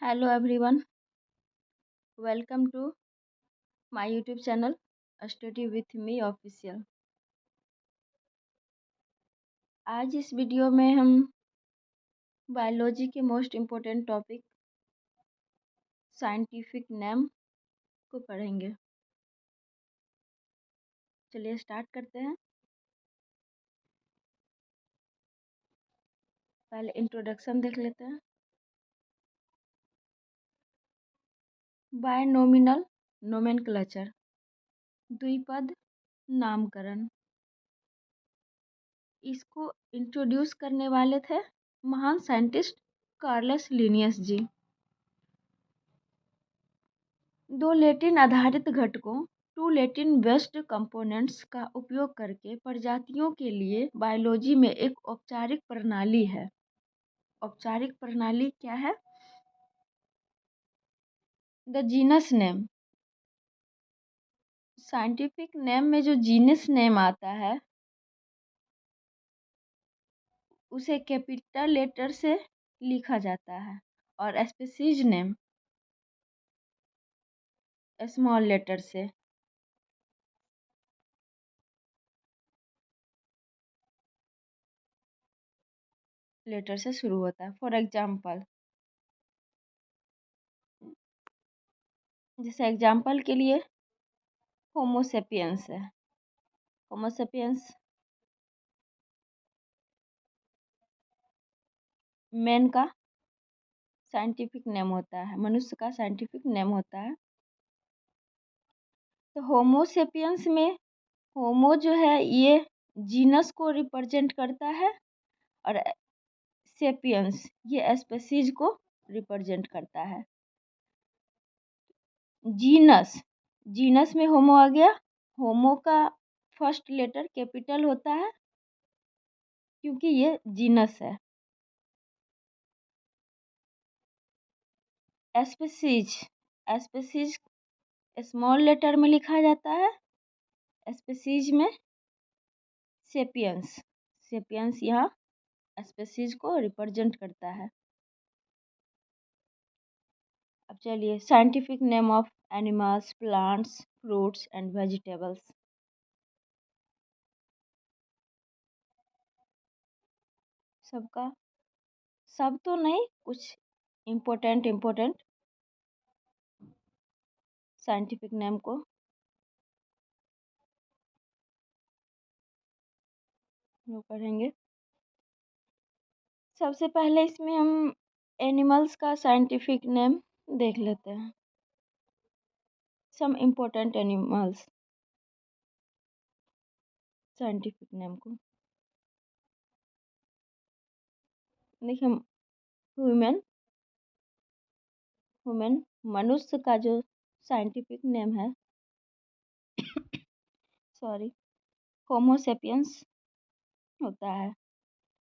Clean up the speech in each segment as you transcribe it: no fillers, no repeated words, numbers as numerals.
Hello everyone, welcome to my YouTube channel Study with me official. आज इस video में हम बायोलॉजी के most important topic scientific name को पढ़ेंगे। चलिए स्टार्ट करते हैं। पहले इंट्रोडक्शन देख लेते हैं। बायनोमिनल नोमेनक्लेचर, द्विपद नामकरण। इसको इंट्रोड्यूस करने वाले थे महान साइंटिस्ट कार्लस लिनियस जी। दो लैटिन आधारित घटकों टू लैटिन बेस्ड कंपोनेंट्स का उपयोग करके प्रजातियों के लिए बायोलॉजी में एक औपचारिक प्रणाली है। औपचारिक प्रणाली क्या है? The genus name. Scientific name में जो जीनस नेम आता है उसे कैपिटल लेटर से लिखा जाता है और स्पीशीज नेम स्मॉल लेटर से। शुरू होता है। फॉर एग्जाम्पल, जैसे एग्जाम्पल के लिए होमोसेपियंस है। होमोसेपियंस मैन का साइंटिफिक नेम होता है, मनुष्य का साइंटिफिक नेम होता है। तो होमोसेपियंस में होमो जो है ये जीनस को रिप्रेजेंट करता है और सेपियंस ये स्पीशीज को रिप्रेजेंट करता है। जीनस, जीनस में होमो आ गया। होमो का फर्स्ट लेटर कैपिटल होता है क्योंकि ये जीनस है। स्पीशीज, स्पीशीज स्मॉल लेटर में लिखा जाता है। स्पीशीज में सेपियंस, सेपियंस यहाँ स्पीशीज को रिप्रेजेंट करता है। अब चलिए scientific name of animals, plants, fruits and vegetables. सबका सब तो नहीं, कुछ इम्पोर्टेंट साइंटिफिक नेम को पढ़ेंगे। सबसे पहले इसमें हम एनिमल्स का साइंटिफिक नेम देख लेते हैं। Some important animals scientific name को देखिए। ह्यूमन, मनुष्य का जो साइंटिफिक नेम है सॉरी होमोसेपियंस होता है।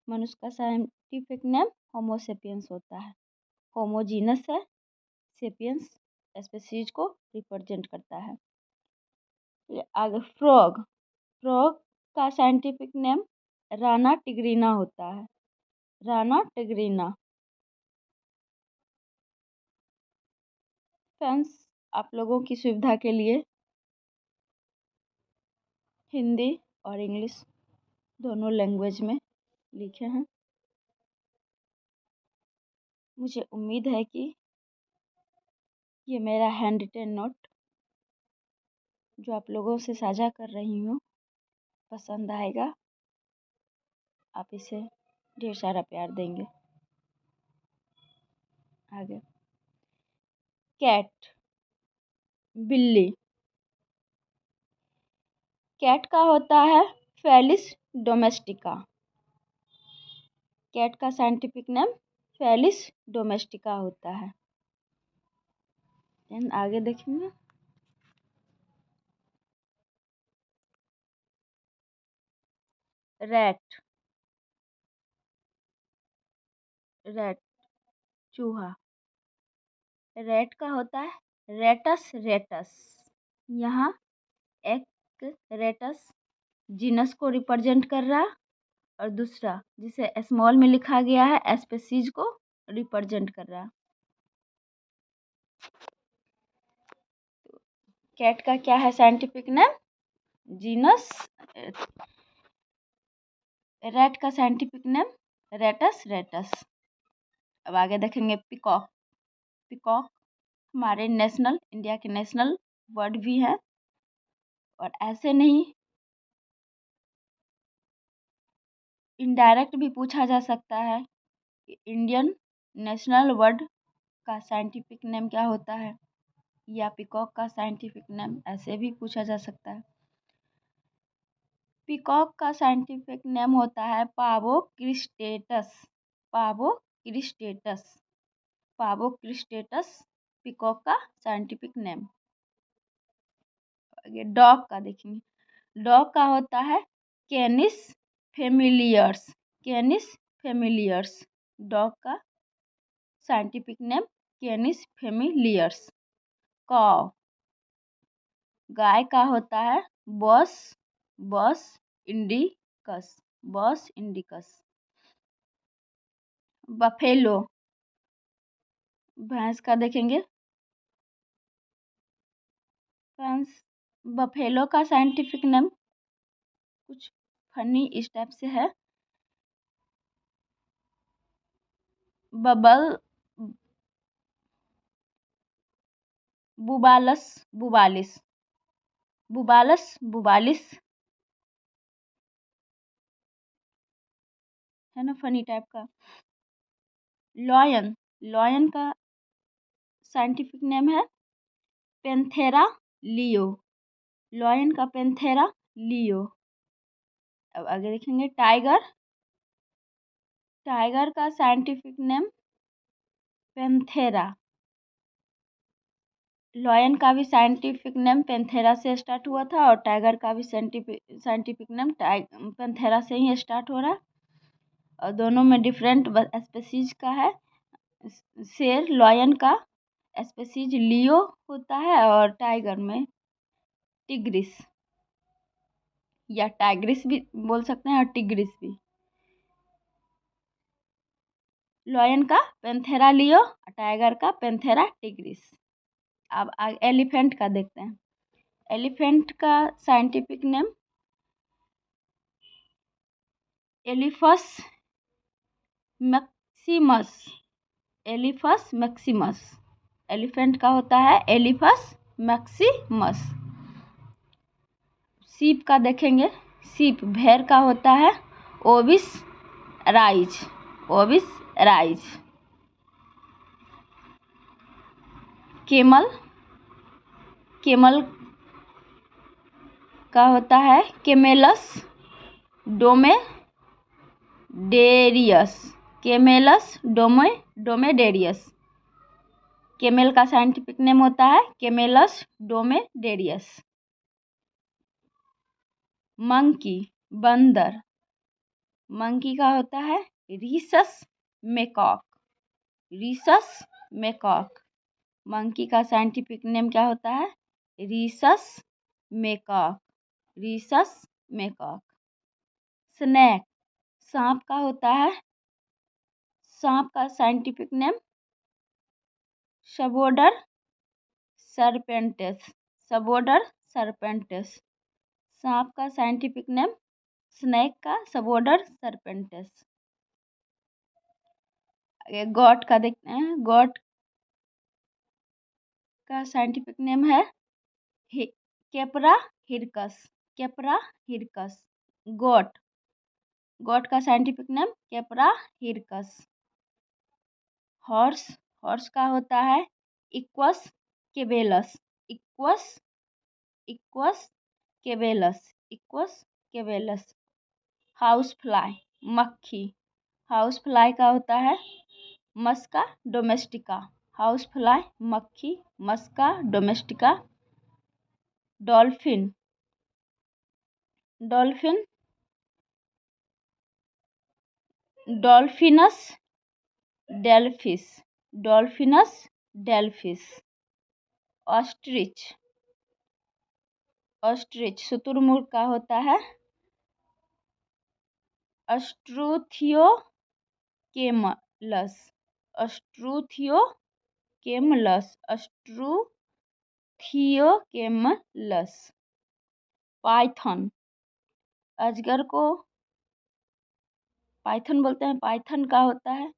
मनुष्य का साइंटिफिक नेम होमोसेपियंस होता है। होमोजीनस है, सेपियंस स्पीशीज को रिप्रेजेंट करता है। आगे फ्रॉग, फ्रॉग का साइंटिफिक नेम राना टिग्रीना होता है। राना टिग्रीना। फ्रेंड्स, आप लोगों की सुविधा के लिए हिंदी और इंग्लिश दोनों लैंग्वेज में लिखे हैं। मुझे उम्मीद है कि ये मेरा हैंड रिटन नोट जो आप लोगों से साझा कर रही हूँ पसंद आएगा। आप इसे ढेर सारा प्यार देंगे। आगे कैट, बिल्ली। कैट का होता है फेलिस डोमेस्टिका। कैट का साइंटिफिक नेम फेलिस डोमेस्टिका होता है। देन आगे देखेंगे रैट, रैट चूहा। रैट का होता है रेटस रेटस। यहाँ एक रेटस जीनस को रिप्रेजेंट कर रहा और दूसरा जिसे स्मॉल में लिखा गया है स्पीशीज को रिप्रेजेंट कर रहा। कैट का क्या है साइंटिफिक नेम? जीनस। रैट का साइंटिफिक नेम? Rattus rattus. अब आगे देखेंगे पिकॉक। पिकॉक हमारे नेशनल, इंडिया के नेशनल बर्ड भी है। और ऐसे नहीं, इनडायरेक्ट भी पूछा जा सकता है कि इंडियन नेशनल बर्ड का साइंटिफिक नेम क्या होता है, या पिकॉक का साइंटिफिक नेम, ऐसे भी पूछा जा सकता है। पिकॉक का साइंटिफिक नेम होता है Pavo cristatus. Pavo cristatus. Pavo cristatus peacock का साइंटिफिक नेम। आगे डॉग का देखेंगे। डॉग का होता है Canis familiaris. Canis familiaris dog का scientific name Canis familiaris. Cow गाय का होता है Bos Bos indicus. Bos indicus. Buffalo भैंस का देखेंगे। भैंस बफेलो का साइंटिफिक नेम कुछ फनी इस टाइप से है। Bubalus Bubalus bubalis. Bubalus bubalis है ना, फनी टाइप का। लॉयन। लॉयन का साइंटिफिक नेम है पेंथेरा लियो। लॉयन का पेंथेरा लियो। अब आगे देखेंगे टाइगर। टाइगर का साइंटिफिक नेम पेंथेरा। लॉयन का भी साइंटिफिक नेम पेंथेरा से स्टार्ट हुआ था और टाइगर का भी साइंटिफिक नेम पेंथेरा से ही स्टार्ट हो रहा है, और दोनों में डिफरेंट स्पेसीज का है। शेर लॉयन का स्पेसीज लियो होता है और टाइगर में टिग्रिस या टाइग्रिस भी बोल सकते हैं और टिग्रिस भी। लॉयन का पेंथेरा लियो, टाइगर का पेंथेरा टिग्रिस। अब एलिफेंट का देखते हैं। एलिफेंट का scientific name Elephas maximus. Elephas maximus. Elephant का होता है एलिफस मैक्सिमस। सीप का देखेंगे। सीप भेड़ का होता है obese rise. Obese rise. Camel. Camel का होता है केमेलस डोमेडेरियस। केमेलस डोमेडेरियस। केमेल का साइंटिफिक नेम होता है केमेलस डोमेडेरियस। मंकी बंदर। मंकी का होता है रीसस मेकॉक। रीसस मेकॉक। मंकी का साइंटिफिक नेम क्या होता है? रीसस मेकॉक। रीसस मेकॉक। स्नेक सांप का होता है। सांप का साइंटिफिक नेम सबोडर सरपेंटेस। सबोडर सरपेंटेस। सांप का साइंटिफिक नेम स्नेक का सबोडर सरपेंटेस। आगे गॉट का देखते हैं। गॉट का साइंटिफिक नेम है केपरा हिरकस। केपरा हिरकस। गोट। गोट का scientific name Capra hircus. Horse. Horse का होता है Equus caballus. Equus Equus caballus. Equus caballus. House fly मक्खी। हाउस फ्लाई का होता है मस्का डोमेस्टिका। हाउस फ्लाई मक्खी Musca domestica. Dolphin. Dolphin Delphinus delphis. Delphinus delphis. Ostrich. Ostrich शुतुरमुर्ग का होता है अस्ट्रूथियोकेमलस। अस्ट्रूथियोकेमलस। थियोकेमलस। पाइथन, अजगर को पाइथन बोलते हैं। पाइथन का होता है,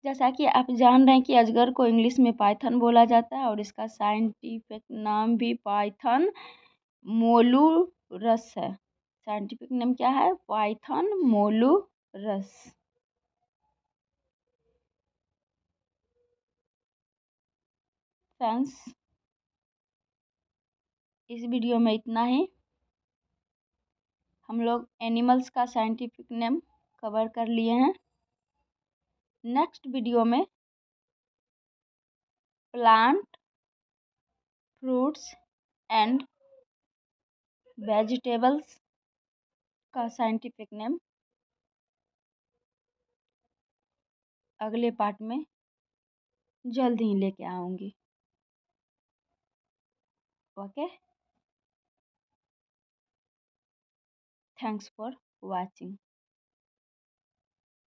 जैसा कि आप जान रहे हैं कि अजगर को इंग्लिश में पाइथन बोला जाता है और इसका साइंटिफिक नाम भी पाइथन मोलुरस है। साइंटिफिक नेम क्या है? पाइथन मोलुरस। फ्रेंड्स, इस वीडियो में इतना ही। हम लोग एनिमल्स का साइंटिफिक नेम कवर कर लिए हैं। नेक्स्ट वीडियो में प्लांट, फ्रूट्स एंड वेजिटेबल्स का साइंटिफिक नेम अगले पार्ट में जल्द ही लेके आऊँगी। Okay, thanks for watching.